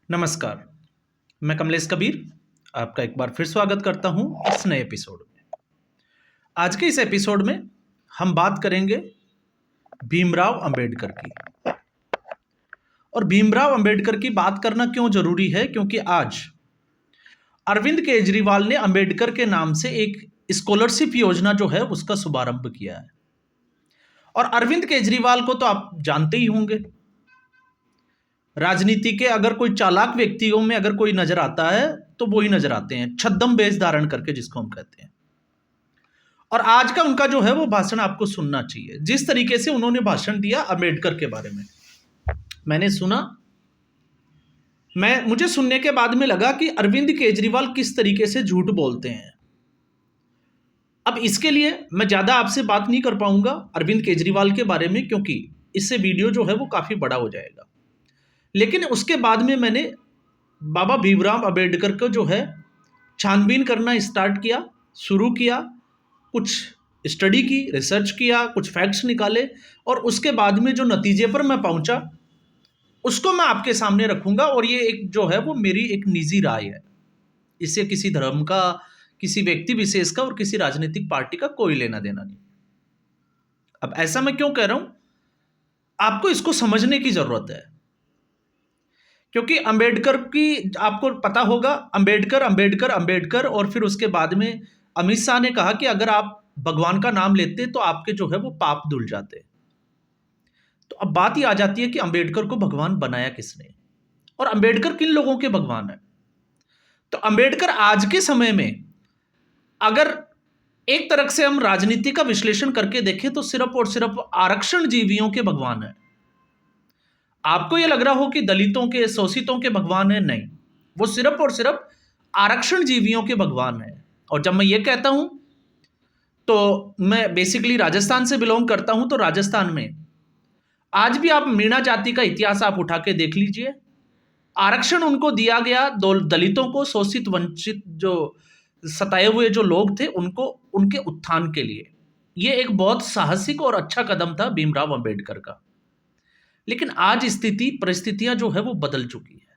नमस्कार, मैं कमलेश कबीर आपका एक बार फिर स्वागत करता हूं इस नए एपिसोड में। आज के इस एपिसोड में हम बात करेंगे भीमराव अंबेडकर की। और भीमराव अंबेडकर की बात करना क्यों जरूरी है? क्योंकि आज अरविंद केजरीवाल ने अंबेडकर के नाम से एक स्कॉलरशिप योजना जो है उसका शुभारंभ किया है। और अरविंद केजरीवाल को तो आप जानते ही होंगे। राजनीति के अगर कोई चालाक व्यक्तियों में अगर कोई नजर आता है तो वो ही नजर आते हैं, छद्म वेश धारण करके, जिसको हम कहते हैं। और आज का उनका जो है वो भाषण आपको सुनना चाहिए। जिस तरीके से उन्होंने भाषण दिया अंबेडकर के बारे में, मैंने सुना। मुझे सुनने के बाद में लगा कि अरविंद केजरीवाल किस तरीके से झूठ बोलते हैं। अब इसके लिए मैं ज्यादा आपसे बात नहीं कर पाऊंगा अरविंद केजरीवाल के बारे में, क्योंकि इससे वीडियो जो है वो काफी बड़ा हो जाएगा। लेकिन उसके बाद में मैंने बाबा भीमराव अंबेडकर को जो है छानबीन करना स्टार्ट किया, शुरू किया, कुछ स्टडी की, रिसर्च किया, कुछ फैक्ट्स निकाले, और उसके बाद में जो नतीजे पर मैं पहुंचा उसको मैं आपके सामने रखूंगा। और ये एक जो है वो मेरी एक निजी राय है, इससे किसी धर्म का, किसी व्यक्ति विशेष का और किसी राजनीतिक पार्टी का कोई लेना देना नहीं। अब ऐसा मैं क्यों कह रहा हूं? आपको इसको समझने की जरूरत है, क्योंकि अंबेडकर की आपको पता होगा, अंबेडकर अंबेडकर अंबेडकर, और फिर उसके बाद में अमित शाह ने कहा कि अगर आप भगवान का नाम लेते तो आपके जो है वो पाप धुल जाते। तो अब बात ही आ जाती है कि अंबेडकर को भगवान बनाया किसने, और अंबेडकर किन लोगों के भगवान है। तो अंबेडकर आज के समय में अगर एक तरह से हम राजनीति का विश्लेषण करके देखें तो सिर्फ और सिर्फ आरक्षण जीवियों के भगवान है। आपको यह लग रहा हो कि दलितों के, शोषितों के भगवान है, नहीं, वो सिर्फ और सिर्फ आरक्षण जीवियों के भगवान है। और जब मैं ये कहता हूं तो मैं बेसिकली राजस्थान से बिलोंग करता हूं। तो राजस्थान में आज भी आप मीणा जाति का इतिहास आप उठा के देख लीजिए। आरक्षण उनको दिया गया, दलितों को, शोषित वंचित जो सताए हुए जो लोग थे उनको, उनके उत्थान के लिए। यह एक बहुत साहसिक और अच्छा कदम था भीमराव अंबेडकर का। लेकिन आज स्थिति, परिस्थितियां जो है वो बदल चुकी है।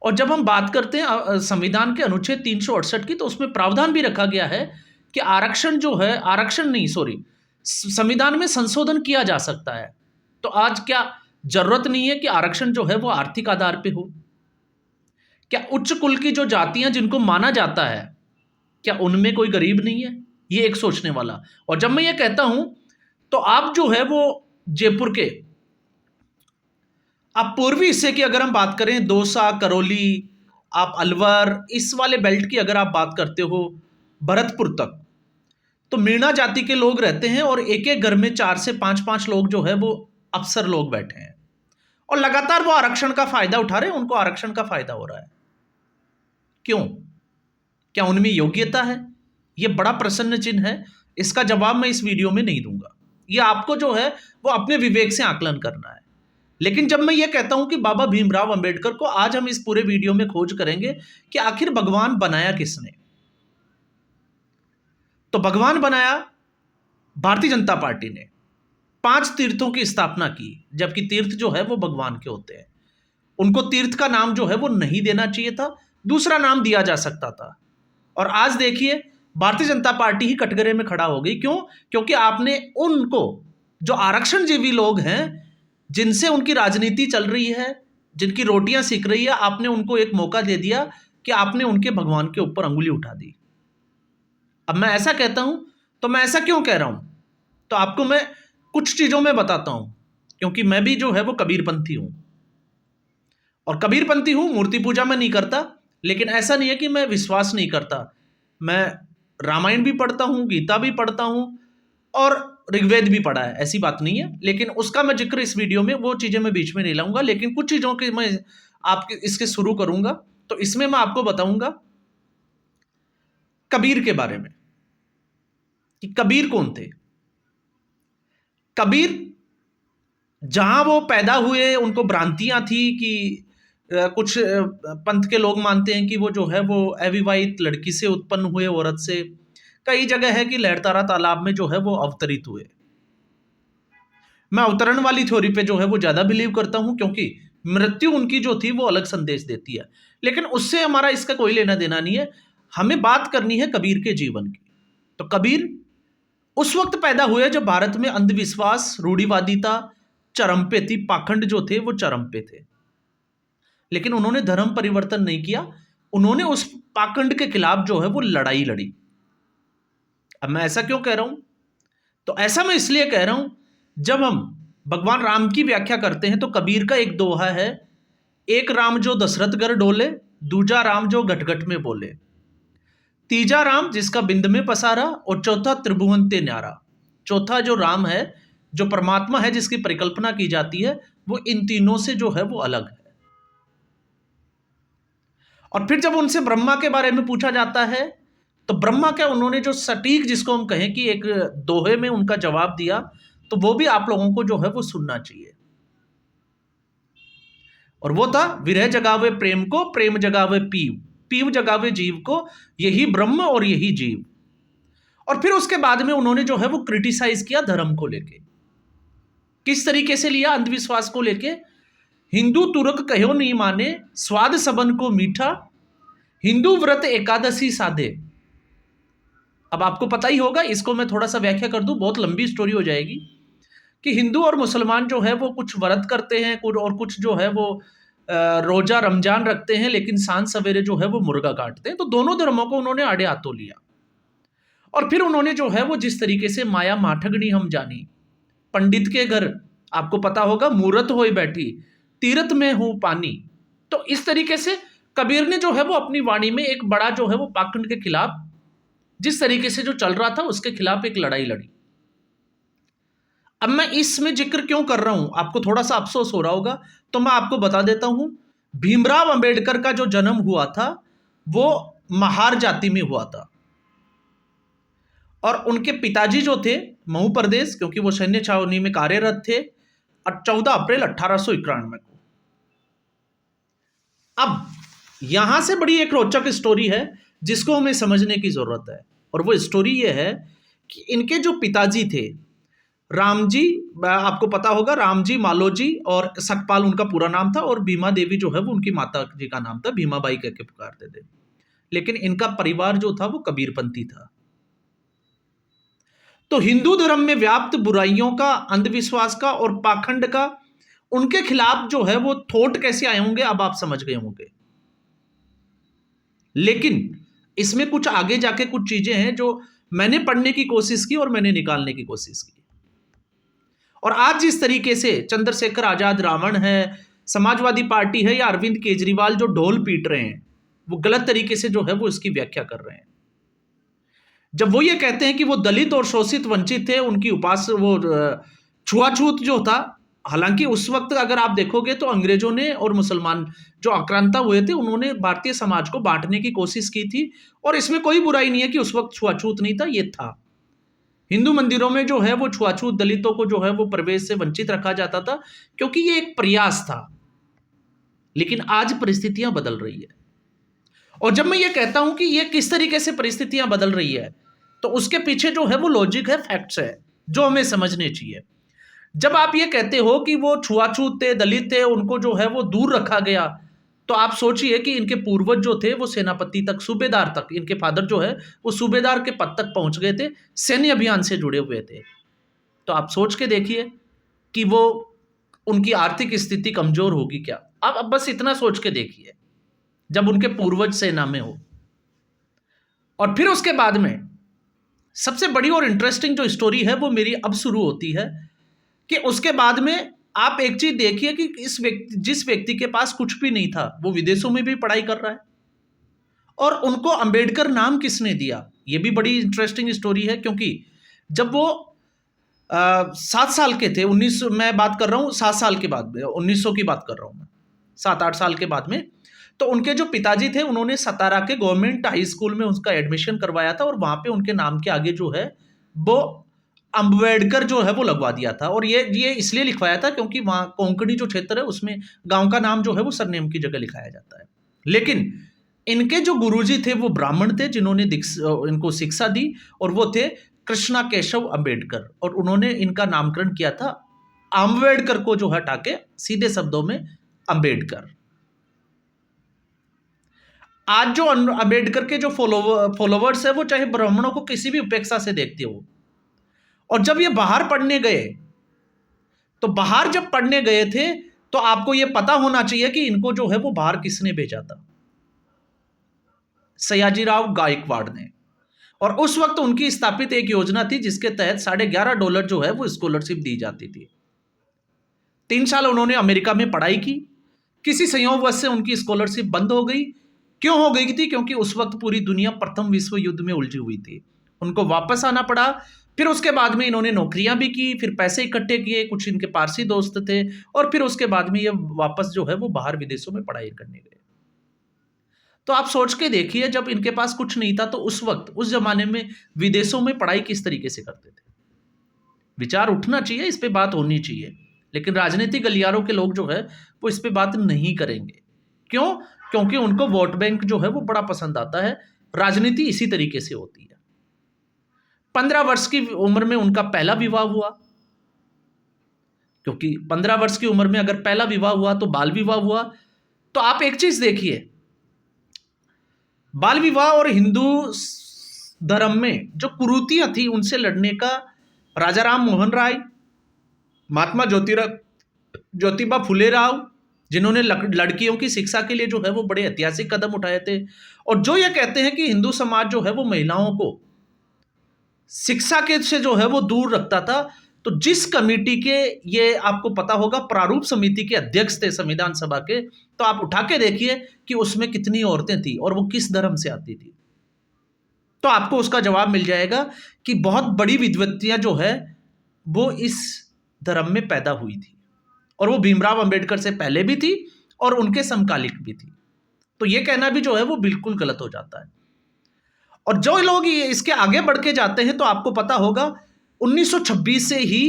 और जब हम बात करते हैं संविधान के अनुच्छेद 368 की, तो उसमें प्रावधान भी रखा गया है कि आरक्षण जो है, आरक्षण नहीं, सॉरी, संविधान में संशोधन किया जा सकता है। तो आज क्या जरूरत नहीं है कि आरक्षण जो है वो आर्थिक आधार पे हो? क्या उच्च कुल की जो जातियां जिनको माना जाता है, क्या उनमें कोई गरीब नहीं है? ये एक सोचने वाला। और जब मैं ये कहता हूं तो आप जो है वो जयपुर के, आप पूर्वी हिस्से की अगर हम बात करें, दौसा, करौली, आप अलवर, इस वाले बेल्ट की अगर आप बात करते हो, भरतपुर तक, तो मीणा जाति के लोग रहते हैं। और एक एक घर में 4 से 5-5 लोग जो है वो अफसर लोग बैठे हैं, और लगातार वो आरक्षण का फायदा उठा रहे हैं। उनको आरक्षण का फायदा हो रहा है, क्यों? क्या उनमें योग्यता है? ये बड़ा प्रश्न चिन्ह है। इसका जवाब मैं इस वीडियो में नहीं दूंगा। ये आपको जो है वो अपने विवेक से आकलन करना है। लेकिन जब मैं ये कहता हूं कि बाबा भीमराव अंबेडकर को आज हम इस पूरे वीडियो में खोज करेंगे कि आखिर भगवान बनाया किसने। तो भगवान बनाया भारतीय जनता पार्टी ने। 5 तीर्थों की स्थापना की, जबकि तीर्थ जो है वो भगवान के होते हैं। उनको तीर्थ का नाम जो है वो नहीं देना चाहिए था, दूसरा नाम दिया जा सकता था। और आज देखिए, भारतीय जनता पार्टी ही कटघरे में खड़ा हो गई। क्यों? क्योंकि आपने उनको, जो आरक्षण जीवी लोग हैं, जिनसे उनकी राजनीति चल रही है, जिनकी रोटियां सीख रही है, आपने उनको एक मौका दे दिया कि आपने उनके भगवान के ऊपर अंगुली उठा दी। अब मैं ऐसा कहता हूं तो मैं ऐसा क्यों कह रहा हूं, तो आपको मैं कुछ चीजों में बताता हूं। क्योंकि मैं भी जो है वो कबीरपंथी हूं, और कबीरपंथी हूं, मूर्ति पूजा में नहीं करता। लेकिन ऐसा नहीं है कि मैं विश्वास नहीं करता। मैं रामायण भी पढ़ता हूं, गीता भी पढ़ता हूं, और ऋग्वेद भी पढ़ा है, ऐसी बात नहीं है। लेकिन उसका मैं जिक्र इस वीडियो में, वो चीजें मैं बीच में नहीं लाऊंगा। लेकिन कुछ चीजों के मैं आपके इसके शुरू करूंगा। तो इसमें मैं आपको बताऊंगा कबीर के बारे में, कि कबीर कौन थे। कबीर जहां वो पैदा हुए, उनको भ्रांतियां थी कि कुछ पंथ के लोग मानते हैं कि वो जो है वो अविवाहित लड़की से उत्पन्न हुए, औरत से। कई जगह है कि लहरतारा तालाब में जो है वो अवतरित हुए। मैं अवतरण वाली थ्योरी पे जो है वो ज्यादा बिलीव करता हूं, क्योंकि मृत्यु उनकी जो थी वो अलग संदेश देती है, लेकिन उससे हमारा इसका कोई लेना देना नहीं है। हमें बात करनी है कबीर के जीवन की। तो कबीर उस वक्त पैदा हुए जब भारत में अंधविश्वास, रूढ़िवादिता चरम पे थी, पाखंड जो थे वो चरम पे थे। लेकिन उन्होंने धर्म परिवर्तन नहीं किया, उन्होंने उस पाखंड के खिलाफ जो है वो लड़ाई लड़ी। अब मैं ऐसा क्यों कह रहा हूं? तो ऐसा मैं इसलिए कह रहा हूं, जब हम भगवान राम की व्याख्या करते हैं तो कबीर का एक दोहा है, एक राम जो दशरथ घर डोले, दूजा राम जो घट घट में बोले, तीजा राम जिसका बिंद में पसारा, और चौथा त्रिभुवन ते न्यारा। चौथा जो राम है, जो परमात्मा है, जिसकी परिकल्पना की जाती है, वो इन तीनों से जो है वो अलग है। और फिर जब उनसे ब्रह्मा के बारे में पूछा जाता है तो ब्रह्मा क्या, उन्होंने जो सटीक, जिसको हम कहें कि एक दोहे में उनका जवाब दिया, तो वो भी आप लोगों को जो है वो सुनना चाहिए। और वो था, विरह जगावे प्रेम को, प्रेम जगावे पीव, पीव जगावे जीव को, यही ब्रह्म और यही जीव। और फिर उसके बाद में उन्होंने जो है वो क्रिटिसाइज किया धर्म को लेके। किस तरीके से लिया? अंधविश्वास को लेके, हिंदू तुरक कहो नहीं माने, स्वाद सबन को मीठा, हिंदू व्रत एकादशी साधे। अब आपको पता ही होगा, इसको मैं थोड़ा सा व्याख्या कर दूं, बहुत लंबी स्टोरी हो जाएगी, कि हिंदू और मुसलमान जो है वो कुछ व्रत करते हैं, और कुछ जो है वो रोजा रमजान रखते हैं, लेकिन सांझ सवेरे जो है वो मुर्गा काटते हैं। तो दोनों धर्मों को उन्होंने आड़े हाथों लिया। और फिर उन्होंने जो है वो जिस तरीके से माया माठगनी हम जानी, पंडित के घर आपको पता होगा मूरत होई बैठी, तीरथ में हूं पानी। तो इस तरीके से कबीर ने जो है वो अपनी वाणी में एक बड़ा जो है वो पाखंड के खिलाफ, जिस तरीके से जो चल रहा था उसके खिलाफ एक लड़ाई लड़ी। अब मैं इसमें जिक्र क्यों कर रहा हूं, आपको थोड़ा सा अफसोस हो रहा होगा, तो मैं आपको बता देता हूं। भीमराव अंबेडकर का जो जन्म हुआ था वो महार जाति में हुआ था, और उनके पिताजी जो थे महू प्रदेश, क्योंकि वो सैन्य छावनी में कार्यरत थे, 14 अप्रैल 1891 को। अब यहां से बड़ी एक रोचक स्टोरी है जिसको हमें समझने की जरूरत है, और वो स्टोरी ये है कि इनके जो पिताजी थे रामजी, आपको पता होगा, रामजी मालोजी, और सकपाल उनका पूरा नाम था, और भीमा देवी जो है वो उनकी माता जी का नाम था, भीमाबाई करके पुकारते थे। लेकिन इनका परिवार जो था वो कबीरपंथी था। तो हिंदू धर्म में व्याप्त बुराइयों का, अंधविश्वास का और पाखंड का उनके खिलाफ जो है वो थोट कैसे आए होंगे, अब आप समझ गए होंगे। लेकिन इसमें कुछ आगे जाके कुछ चीजें हैं जो मैंने पढ़ने की कोशिश की और मैंने निकालने की कोशिश की। और आज जिस तरीके से चंद्रशेखर आजाद रावण है, समाजवादी पार्टी है, या अरविंद केजरीवाल जो ढोल पीट रहे हैं, वो गलत तरीके से जो है वो इसकी व्याख्या कर रहे हैं। जब वो ये कहते हैं कि वो दलित और शोषित वंचित थे, उनकी वो छुआछूत जो था, हालांकि उस वक्त अगर आप देखोगे तो अंग्रेजों ने और मुसलमान जो आक्रांता हुए थे, उन्होंने भारतीय समाज को बांटने की कोशिश की थी, और इसमें कोई बुराई नहीं है कि उस वक्त छुआछूत नहीं था, ये था। हिंदू मंदिरों में जो है वो छुआछूत, दलितों को जो है वो प्रवेश से वंचित रखा जाता था, क्योंकि ये एक प्रयास था। लेकिन आज परिस्थितियां बदल रही है, और जब मैं ये कहता हूं कि ये किस तरीके से परिस्थितियां बदल रही है, तो उसके पीछे जो है वो लॉजिक है, फैक्ट्स है, जो हमें समझने चाहिए। जब आप ये कहते हो कि वो छुआछूत थे, दलित थे, उनको जो है वो दूर रखा गया, तो आप सोचिए कि इनके पूर्वज जो थे वो सेनापति तक, सूबेदार तक, इनके फादर जो है वो सूबेदार के पद तक पहुंच गए थे, सैन्य अभियान से जुड़े हुए थे। तो आप सोच के देखिए कि वो उनकी आर्थिक स्थिति कमजोर होगी क्या। अब बस इतना सोच के देखिए, जब उनके पूर्वज सेना में हो। और फिर उसके बाद में सबसे बड़ी और इंटरेस्टिंग जो स्टोरी है वो मेरी अब शुरू होती है, कि उसके बाद में आप एक चीज देखिए कि जिस व्यक्ति के पास कुछ भी नहीं था, वो विदेशों में भी पढ़ाई कर रहा है, और उनको अंबेडकर नाम किसने दिया, ये भी बड़ी इंटरेस्टिंग स्टोरी है। क्योंकि जब वो 7 साल के थे, 19, मैं बात कर रहा हूँ 7 साल के बाद में, 1900 की बात कर रहा हूँ मैं, 7-8 साल के बाद में, तो उनके जो पिताजी थे उन्होंने सतारा के गवर्नमेंट हाई स्कूल में उसका एडमिशन करवाया था, और वहां पे उनके नाम के आगे जो है वो अंबेडकर जो है वो लगवा दिया था। और ये इसलिए लिखवाया था क्योंकि वहां कोंकणी जो क्षेत्र है उसमें गांव का नाम जो है वो सरनेम की जगह लिखाया जाता है। लेकिन इनके जो गुरुजी थे वो ब्राह्मण थे, जिन्होंने इनको शिक्षा दी, और वो थे कृष्णा केशव अंबेडकर, और उन्होंने इनका नामकरण किया था, अम्बेडकर को जो हटा के सीधे शब्दों में अंबेडकर। आज जो अंबेडकर के जो फॉलोवर्स है वो चाहे ब्राह्मणों को किसी भी उपेक्षा से देखते हो। और जब ये बाहर पढ़ने गए, तो बाहर जब पढ़ने गए थे तो आपको ये पता होना चाहिए कि इनको जो है वो बाहर किसने भेजा था? सयाजीराव गायकवाड़ ने। और उस वक्त उनकी स्थापित एक योजना थी जिसके तहत $11.5 जो है वो स्कॉलरशिप दी जाती थी। 3 साल उन्होंने अमेरिका में पढ़ाई की। किसी संयोगवश से उनकी स्कॉलरशिप बंद हो गई। क्यों हो गई थी? क्योंकि उस वक्त पूरी दुनिया प्रथम विश्व युद्ध में उलझी हुई थी। उनको वापस आना पड़ा। फिर उसके बाद में इन्होंने नौकरियां भी की, फिर पैसे इकट्ठे किए, कुछ इनके पारसी दोस्त थे, और फिर उसके बाद में ये वापस जो है वो बाहर विदेशों में पढ़ाई करने गए। तो आप सोच के देखिए, जब इनके पास कुछ नहीं था तो उस वक्त, उस जमाने में विदेशों में पढ़ाई किस तरीके से करते थे। विचार उठना चाहिए, इस पे बात होनी चाहिए। लेकिन राजनीतिक गलियारों के लोग जो है वो इस पे बात नहीं करेंगे। क्यों? क्योंकि उनको वोट बैंक जो है वो बड़ा पसंद आता है। राजनीति इसी तरीके से होती है। 15 वर्ष की उम्र में उनका पहला विवाह हुआ, क्योंकि 15 वर्ष की उम्र में अगर पहला विवाह हुआ तो बाल विवाह हुआ। तो आप एक चीज देखिए, बाल विवाह और हिंदू धर्म में जो कुरीतियां थी उनसे लड़ने का राजा राम मोहन राय, महात्मा ज्योतिबा फुले राव, जिन्होंने लड़कियों की शिक्षा के लिए जो है वो बड़े ऐतिहासिक कदम उठाए थे, और जो ये कहते हैं कि हिंदू समाज जो है वो महिलाओं को शिक्षा के से जो है वो दूर रखता था। तो जिस कमेटी के, ये आपको पता होगा, प्रारूप समिति के अध्यक्ष थे संविधान सभा के, तो आप उठा के देखिए कि उसमें कितनी औरतें थी और वो किस धर्म से आती थी। तो आपको उसका जवाब मिल जाएगा कि बहुत बड़ी विद्वत्तियां जो है वो इस धर्म में पैदा हुई थी, और वो भीमराव अंबेडकर से पहले भी थी और उनके समकालिक भी थी। तो ये कहना भी जो है वो बिल्कुल गलत हो जाता है। और जो लोग इसके आगे बढ़ के जाते हैं तो आपको पता होगा 1926 से ही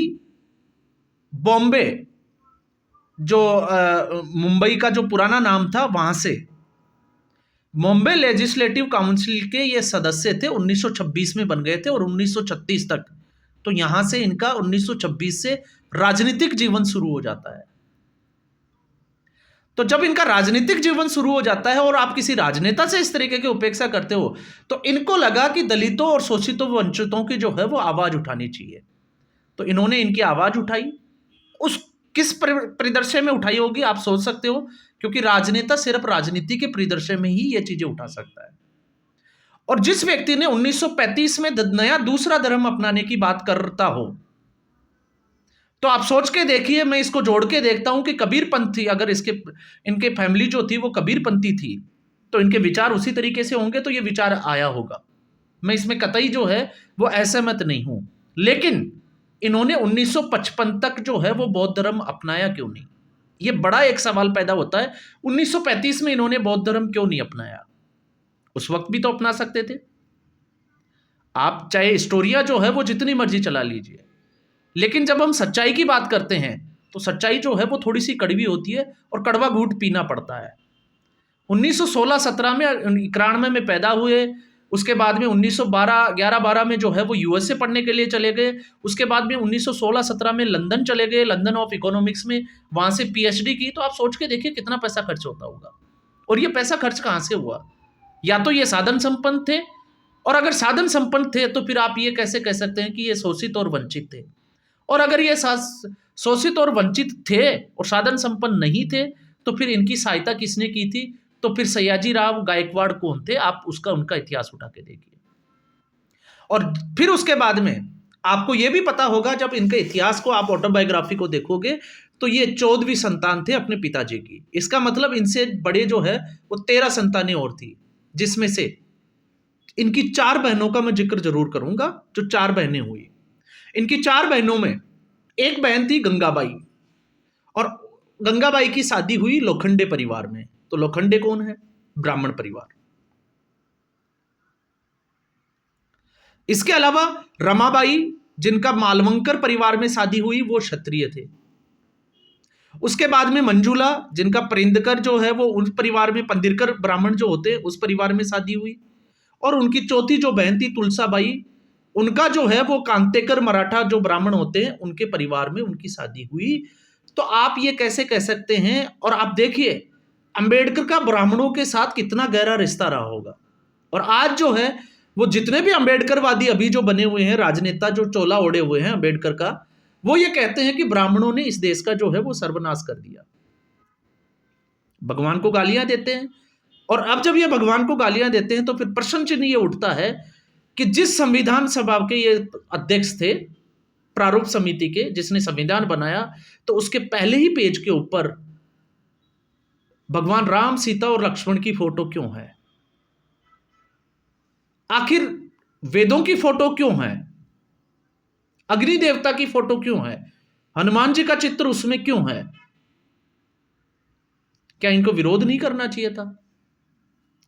बॉम्बे, जो मुंबई का जो पुराना नाम था, वहां से बॉम्बे लेजिस्लेटिव काउंसिल के ये सदस्य थे। 1926 में बन गए थे और 1936 तक। तो यहां से इनका 1926 से राजनीतिक जीवन शुरू हो जाता है। तो जब इनका राजनीतिक जीवन शुरू हो जाता है और आप किसी राजनेता से इस तरीके की उपेक्षा करते हो, तो इनको लगा कि दलितों और शोषितों वंचितों की जो है वो आवाज उठानी चाहिए। तो इन्होंने इनकी आवाज उठाई। उस किस परिदृश्य में उठाई होगी आप सोच सकते हो, क्योंकि राजनेता सिर्फ राजनीति के परिदृश्य में ही ये चीजें उठा सकता है। और जिस व्यक्ति ने 1935 में नया दूसरा धर्म अपनाने की बात करता हो, तो आप सोच के देखिए, मैं इसको जोड़ के देखता हूं कि कबीरपंथी, अगर इनके फैमिली जो थी वो कबीरपंथी थी, तो इनके विचार उसी तरीके से होंगे, तो ये विचार आया होगा। मैं इसमें कतई जो है वो असहमत नहीं हूं। लेकिन इन्होंने 1955 तक जो है वो बौद्ध धर्म अपनाया क्यों नहीं? ये बड़ा एक सवाल पैदा होता है। 1935 में इन्होंने बौद्ध धर्म क्यों नहीं अपनाया? उस वक्त भी तो अपना सकते थे। आप चाहे स्टोरिया जो है वो जितनी मर्जी चला लीजिए, लेकिन जब हम सच्चाई की बात करते हैं तो सच्चाई जो है वो थोड़ी सी कड़वी होती है और कड़वा घूंट पीना पड़ता है। 1916-17 में 91 में पैदा हुए, उसके बाद में 1912 में जो है वो यूएसए पढ़ने के लिए चले गए। उसके बाद में 1916-17 में लंदन चले गए, लंदन ऑफ इकोनॉमिक्स में, वहां से पीएचडी की। तो आप सोच के देखिए कितना पैसा खर्च होता होगा। और ये पैसा खर्च कहाँ से हुआ? या तो ये साधन संपन्न थे, और अगर साधन संपन्न थे तो फिर आप ये कैसे कह सकते हैं कि ये शोषित और वंचित थे? और अगर ये शोषित और वंचित थे और साधन संपन्न नहीं थे, तो फिर इनकी सहायता किसने की थी? तो फिर सयाजीराव गायकवाड़ कौन थे? आप उनका इतिहास उठा के देखिए। और फिर उसके बाद में आपको यह भी पता होगा, जब इनके इतिहास को, आप ऑटोबायोग्राफी को देखोगे, तो ये 14वीं संतान थे अपने पिताजी की। इसका मतलब इनसे बड़े जो है वो 13 संतानें और थी, जिसमें से इनकी 4 बहनों का मैं जिक्र जरूर करूंगा। जो 4 बहनें हुई, इनकी 4 बहनों में एक बहन थी गंगाबाई, और गंगाबाई की शादी हुई लोखंडे परिवार में। तो लोखंडे कौन है? ब्राह्मण परिवार। इसके अलावा रमाबाई, जिनका मालवंकर परिवार में शादी हुई, वो क्षत्रिय थे। उसके बाद में मंजूला, जिनका परिंदकर जो है वो उस परिवार में, पंदिरकर ब्राह्मण जो होते उस परिवार में शादी हुई। और उनकी चौथी जो बहन थी तुलसाबाई, उनका जो है वो कांतेकर मराठा जो ब्राह्मण होते हैं उनके परिवार में उनकी शादी हुई। तो आप ये कैसे कह सकते हैं? और आप देखिए अंबेडकर का ब्राह्मणों के साथ कितना गहरा रिश्ता रहा होगा। और आज जो है वो जितने भी अंबेडकरवादी अभी जो बने हुए हैं राजनेता, जो चोला ओढ़े हुए हैं अंबेडकर का, वो ये कहते हैं कि ब्राह्मणों ने इस देश का जो है वो सर्वनाश कर दिया, भगवान को गालियां देते हैं। और अब जब ये भगवान को गालियां देते हैं तो फिर प्रश्न चिन्ह ये उठता है कि जिस संविधान सभा के ये अध्यक्ष थे, प्रारूप समिति के, जिसने संविधान बनाया, तो उसके पहले ही पेज के ऊपर भगवान राम, सीता और लक्ष्मण की फोटो क्यों है? आखिर वेदों की फोटो क्यों है? अग्नि देवता की फोटो क्यों है? हनुमान जी का चित्र उसमें क्यों है? क्या इनको विरोध नहीं करना चाहिए था?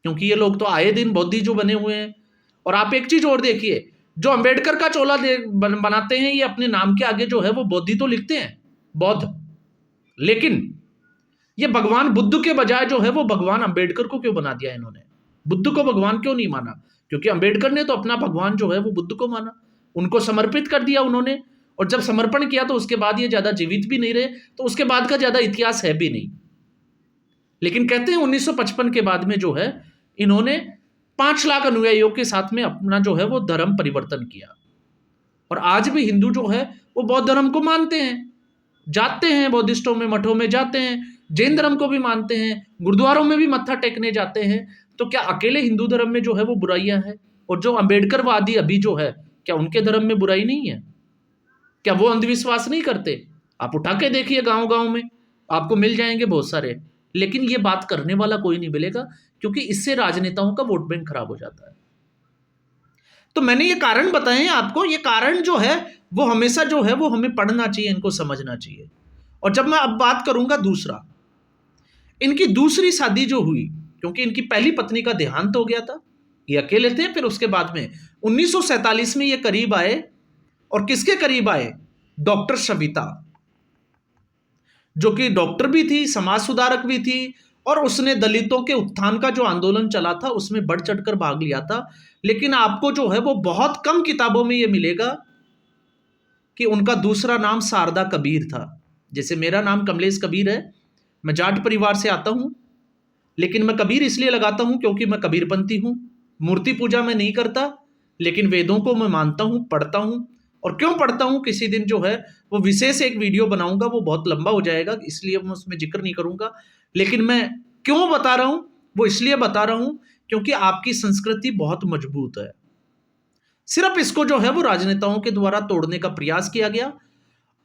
क्योंकि ये लोग तो आए दिन बौद्धि जो बने हुए हैं। और आप एक चीज और देखिए, जो अंबेडकर का चोला बनाते हैं, ये अपने नाम के आगे जो है वो बौद्धि तो लिखते हैं, बौद्ध, लेकिन ये भगवान बुद्ध के बजाय जो है वो भगवान अंबेडकर को क्यों बना दिया इन्होंने? बुद्ध को भगवान क्यों नहीं माना? क्योंकि अंबेडकर ने तो अपना भगवान जो है वो बुद्ध को माना, उनको समर्पित कर दिया उन्होंने। और जब समर्पण किया तो उसके बाद ये ज्यादा जीवित भी नहीं रहे, तो उसके बाद का ज्यादा इतिहास है भी नहीं। लेकिन कहते हैं 1955 के बाद में जो है इन्होंने 5 लाख अनुयायियों के साथ में अपना जो है वो धर्म परिवर्तन किया। और आज भी हिंदू जो है वो बौद्ध धर्म को मानते हैं, जाते हैं बौद्धिस्टों में, मठों में जाते हैं, जैन धर्म को भी मानते हैं, गुरुद्वारों में भी मत्था टेकने जाते हैं। तो क्या अकेले हिंदू धर्म में जो है वो बुराइयां हैं? और जो अंबेडकरवादी अभी जो है, क्या उनके धर्म में बुराई नहीं है? क्या वो अंधविश्वास नहीं करते? आप उठा के देखिए, गांव गांव में आपको मिल जाएंगे बहुत सारे। लेकिन ये बात करने वाला कोई नहीं मिलेगा, क्योंकि इससे राजनेताओं का वोट बैंक खराब हो जाता है। तो मैंने ये कारण बताए हैं आपको। ये कारण जो है वो हमेशा जो है वो हमें पढ़ना चाहिए, इनको समझना चाहिए। और जब मैं अब बात करूंगा दूसरा, इनकी दूसरी शादी जो हुई, क्योंकि इनकी पहली पत्नी का देहांत हो गया था, ये अकेले थे। फिर उसके बाद में 1947 में ये करीब आए। और किसके करीब आए? डॉक्टर सविता, जो कि डॉक्टर भी थी, समाज सुधारक भी थी, और उसने दलितों के उत्थान का जो आंदोलन चला था उसमें बढ़ चढ़कर भाग लिया था। लेकिन आपको जो है वो बहुत कम किताबों में ये मिलेगा कि उनका दूसरा नाम शारदा कबीर था। जैसे मेरा नाम कमलेश कबीर है, मैं जाट परिवार से आता हूं, लेकिन मैं कबीर इसलिए लगाता हूं क्योंकि मैं कबीरपंथी हूं। मूर्ति पूजा मैं नहीं करता, लेकिन वेदों को मैं मानता हूं, पढ़ता हूं। और क्यों पढ़ता हूं, किसी दिन जो है वो विशेष एक वीडियो बनाऊंगा, वो बहुत लंबा हो जाएगा, इसलिए मैं उसमें जिक्र नहीं करूंगा। लेकिन मैं क्यों बता रहा हूं, वो इसलिए बता रहा हूं क्योंकि आपकी संस्कृति बहुत मजबूत है। सिर्फ इसको जो है वो राजनेताओं के द्वारा तोड़ने का प्रयास किया गया।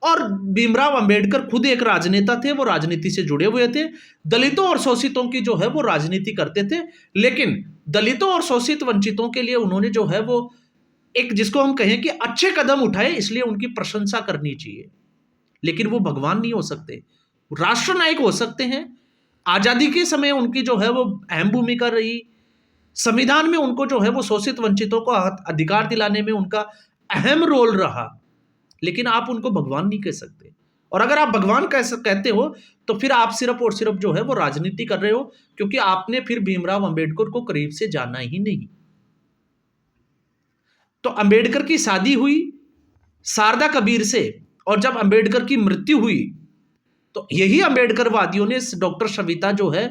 और भीमराव अंबेडकर खुद एक राजनेता थे, वो राजनीति से जुड़े हुए थे, दलितों और शोषितों की जो है वो राजनीति करते थे। लेकिन दलितों और शोषित वंचितों के लिए उन्होंने जो है वो एक, जिसको हम कहें कि अच्छे कदम उठाए, इसलिए उनकी प्रशंसा करनी चाहिए। लेकिन वो भगवान नहीं हो सकते, राष्ट्र नायक हो सकते हैं। आजादी के समय उनकी जो है वो अहम भूमिका रही। संविधान में उनको जो है वो शोषित वंचितों को अधिकार दिलाने में उनका अहम रोल रहा। लेकिन आप उनको भगवान नहीं कह सकते। और अगर आप भगवान कहते हो तो फिर आप सिर्फ और सिर्फ जो है वो राजनीति कर रहे हो, क्योंकि आपने फिर भीमराव अंबेडकर को करीब से जाना ही नहीं। तो अंबेडकर की शादी हुई शारदा कबीर से, और जब अंबेडकर की मृत्यु हुई तो यही अंबेडकरवादियों ने डॉक्टर सविता जो है,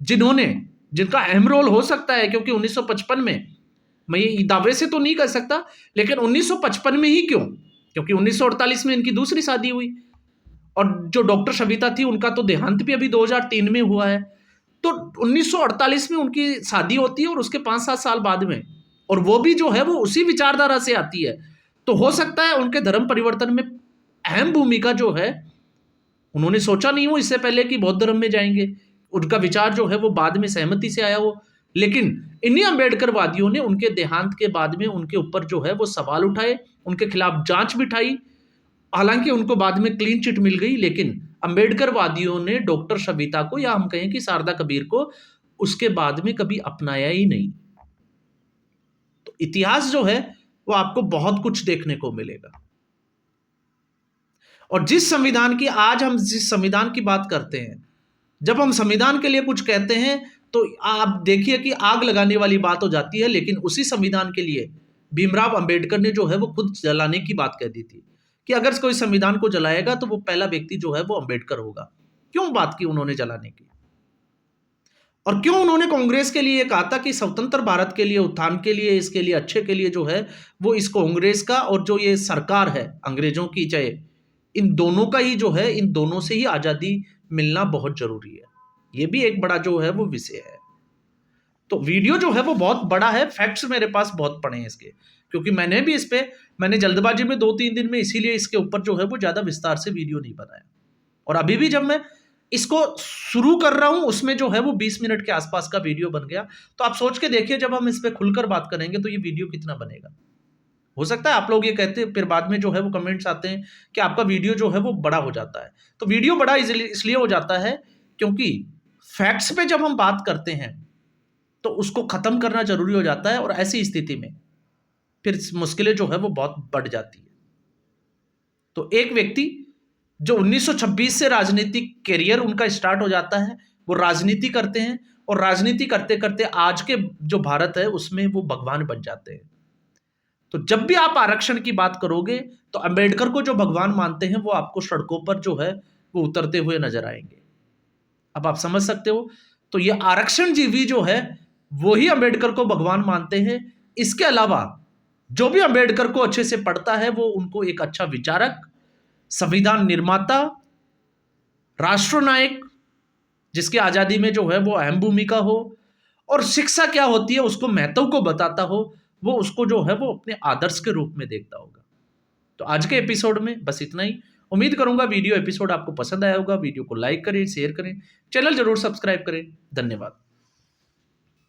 जिनका अहम रोल हो सकता है, क्योंकि 1955 में, मैं ये दावे से तो नहीं कर सकता, लेकिन 1955 में ही क्यों, क्योंकि 1948 में इनकी दूसरी शादी हुई। और जो डॉक्टर सविता थी उनका तो देहांत भी अभी 2003 में हुआ है। तो 1948 में उनकी शादी होती है, और उसके 5-7 साल बाद में, और वो भी जो है वो उसी विचारधारा से आती है। तो हो सकता है उनके धर्म परिवर्तन में अहम भूमिका जो है, उन्होंने सोचा नहीं हो इससे पहले कि बौद्ध धर्म में जाएंगे, उनका विचार जो है वो बाद में सहमति से आया हो। लेकिन इन्हीं अंबेडकरवादियों ने उनके देहांत के बाद में उनके ऊपर जो है वो सवाल उठाए, उनके खिलाफ जांच बिठाई। हालांकि उनको बाद में क्लीन चिट मिल गई, लेकिन अंबेडकरवादियों ने डॉक्टर सविता को, या हम कहें कि शारदा कबीर को, उसके बाद में कभी अपनाया ही नहीं। तो इतिहास जो है वो आपको बहुत कुछ देखने को मिलेगा। और जिस संविधान की बात करते हैं, जब हम संविधान के लिए कुछ कहते हैं तो आप देखिए कि आग लगाने वाली बात हो जाती है। लेकिन उसी संविधान के लिए भीमराव अंबेडकर ने जो है वो खुद जलाने की बात कह दी थी, कि अगर कोई संविधान को जलाएगा तो वो पहला व्यक्ति जो है वो अंबेडकर होगा। क्यों बात की उन्होंने जलाने की? और क्यों उन्होंने कांग्रेस के लिए कहा था कि स्वतंत्र भारत के लिए, उत्थान के लिए, इसके लिए, अच्छे के लिए जो है वो इस कांग्रेस का और जो ये सरकार है अंग्रेजों की, चाहे इन दोनों का ही जो है, इन दोनों से ही आजादी मिलना बहुत जरूरी है। ये भी एक बड़ा जो है वो विषय है। तो वीडियो जो है वो बहुत बड़ा है, फैक्ट्स मेरे पास बहुत पड़े हैं इसके, क्योंकि मैंने भी इस पे, मैंने जल्दबाजी में 2-3 दिन में इसीलिए इसके ऊपर जो है वो ज्यादा विस्तार से वीडियो नहीं बनाया। और अभी भी जब मैं इसको शुरू कर रहा हूं उसमें जो है वो 20 मिनट के आसपास का वीडियो बन गया। तो आप सोच के देखिए जब हम इस पे खुलकर बात करेंगे तो ये वीडियो कितना बनेगा। हो सकता है आप लोग ये कहते हैं, फिर बाद में जो है वो कमेंट्स आते हैं कि आपका वीडियो जो है वो बड़ा हो जाता है। तो वीडियो बड़ा इसलिए हो जाता है क्योंकि फैक्ट्स पे जब हम बात करते हैं तो उसको खत्म करना जरूरी हो जाता है, और ऐसी स्थिति में फिर मुश्किलें जो है वो बहुत बढ़ जाती है। तो एक व्यक्ति जो 1926 से राजनीतिक करियर उनका स्टार्ट हो जाता है, वो राजनीति करते हैं, और राजनीति करते करते आज के जो भारत है उसमें वो भगवान बन जाते हैं। तो जब भी आप आरक्षण की बात करोगे तो अंबेडकर को जो भगवान मानते हैं वो आपको सड़कों पर जो है वो उतरते हुए नजर आएंगे। अब आप समझ सकते हो। तो ये आरक्षण जीवी जो है वो ही अंबेडकर को भगवान मानते हैं। इसके अलावा जो भी अंबेडकर को अच्छे से पढ़ता है वो उनको एक अच्छा विचारक, संविधान निर्माता, राष्ट्रनायक जिसकी आजादी में जो है वो अहम भूमिका हो, और शिक्षा क्या होती है उसको महत्व को बताता हो, वो उसको जो है वो अपने आदर्श के रूप में देखता होगा। तो आज के एपिसोड में बस इतना ही। उम्मीद करूंगा वीडियो एपिसोड आपको पसंद आया होगा। वीडियो को लाइक करें, शेयर करें, चैनल जरूर सब्सक्राइब करें। धन्यवाद।